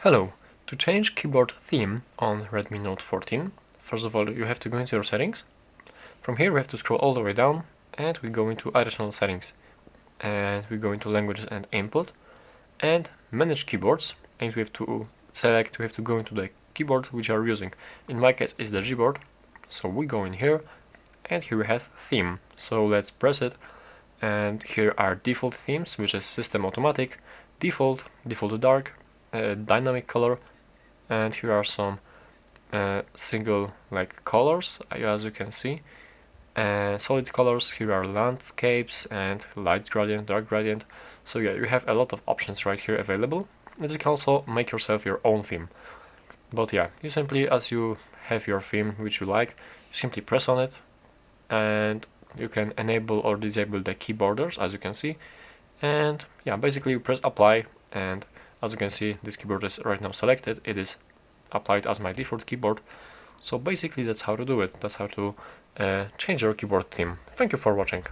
Hello! To change keyboard theme on Redmi Note 14, first of all you have to go into your settings. From here we have to scroll all the way down and we go into additional settings. And we go into languages and input and manage keyboards, and we have to go into the keyboard which you are using. In my case it's the Gboard, so we go in here and here we have theme. So let's press it, and here are default themes, which is system automatic, default dark, dynamic color, and here are some single colors, as you can see. Solid colors, here are landscapes and light gradient, dark gradient. So yeah, you have a lot of options right here available, and you can also make yourself your own theme. But yeah, you simply, as you have your theme which you like, you simply press on it, and you can enable or disable the key borders, as you can see. And yeah, basically you press apply, and as you can see, this keyboard is right now selected. It is applied as my default keyboard. So basically that's how to do it. That's how to change your keyboard theme. Thank you for watching.